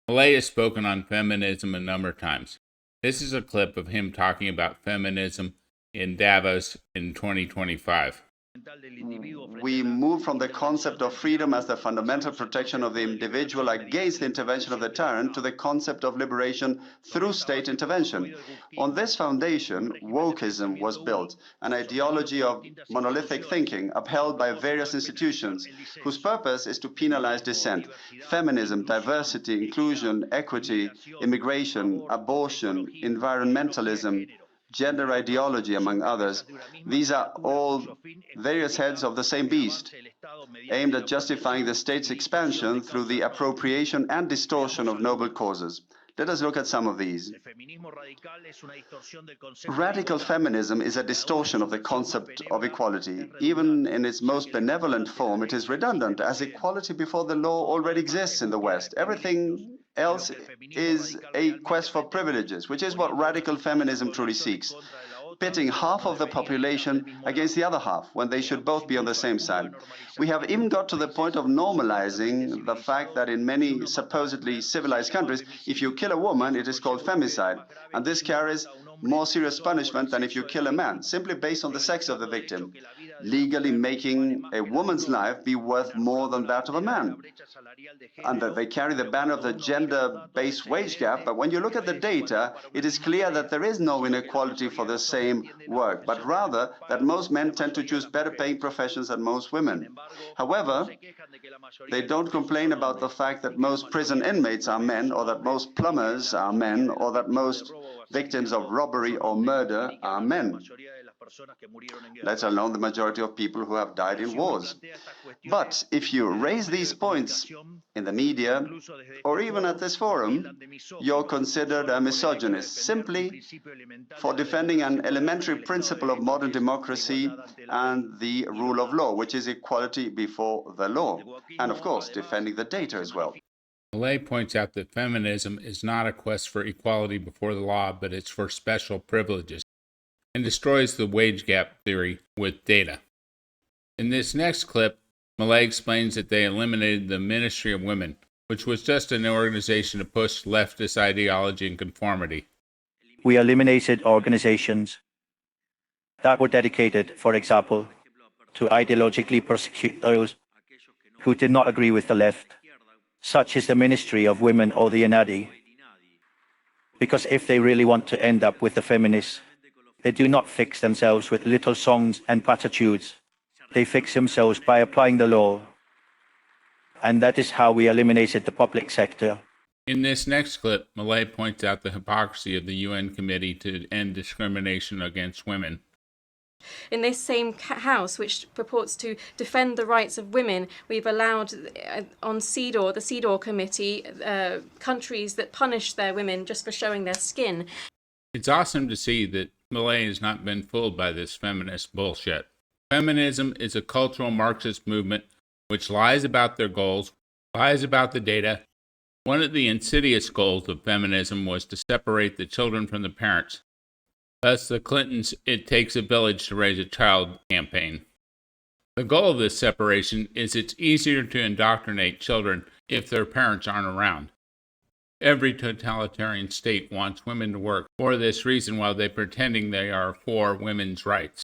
Milei has spoken on feminism a number of times. This is a clip of him talking about feminism in Davos in 2025. We move from the concept of freedom as the fundamental protection of the individual against the intervention of the tyrant to the concept of liberation through state intervention. On this foundation, wokeism was built, an ideology of monolithic thinking upheld by various institutions, whose purpose is to penalize dissent. Feminism, diversity, inclusion, equity, immigration, abortion, environmentalism, gender ideology, among others. These are all various heads of the same beast, aimed at justifying the state's expansion through the appropriation and distortion of noble causes. Let us look at some of these. Radical feminism is a distortion of the concept of equality. Even in its most benevolent form, it is redundant, as equality before the law already exists in the West. Everything else is a quest for privileges, which is what radical feminism truly seeks, pitting half of the population against the other half, when they should both be on the same side. We have even got to the point of normalizing the fact that in many supposedly civilized countries, if you kill a woman, it is called femicide, and this carries more serious punishment than if you kill a man, simply based on the sex of the victim, legally making a woman's life be worth more than that of a man. And that they carry the banner of the gender-based wage gap, but when you look at the data, it is clear that there is no inequality for the same work, but rather that most men tend to choose better-paying professions than most women. However, they don't complain about the fact that most prison inmates are men, or that most plumbers are men, or that most victims of robbery or murder are men, let alone the majority of people who have died in wars. But if you raise these points in the media, or even at this forum, you're considered a misogynist, simply for defending an elementary principle of modern democracy and the rule of law, which is equality before the law, and of course, defending the data as well. Milei points out that feminism is not a quest for equality before the law, but it's for special privileges, and destroys the wage gap theory with data. In this next clip, Milei explains that they eliminated the Ministry of Women, which was just an organization to push leftist ideology and conformity. We eliminated organizations that were dedicated, for example, to ideologically persecute those who did not agree with the left, such as the Ministry of Women or the Enadi. Because if they really want to end up with the feminists, they do not fix themselves with little songs and platitudes. They fix themselves by applying the law. And that is how we eliminated the public sector. In this next clip, Milei points out the hypocrisy of the UN Committee to End Discrimination Against Women. In this same house, which purports to defend the rights of women, we've allowed on CEDAW, the CEDAW committee, countries that punish their women just for showing their skin. It's awesome to see that Milei has not been fooled by this feminist bullshit. Feminism is a cultural Marxist movement which lies about their goals, lies about the data. One of the insidious goals of feminism was to separate the children from the parents. Thus, the Clintons' "It Takes a Village to Raise a Child" campaign. The goal of this separation is it's easier to indoctrinate children if their parents aren't around. Every totalitarian state wants women to work for this reason while they're pretending they are for women's rights.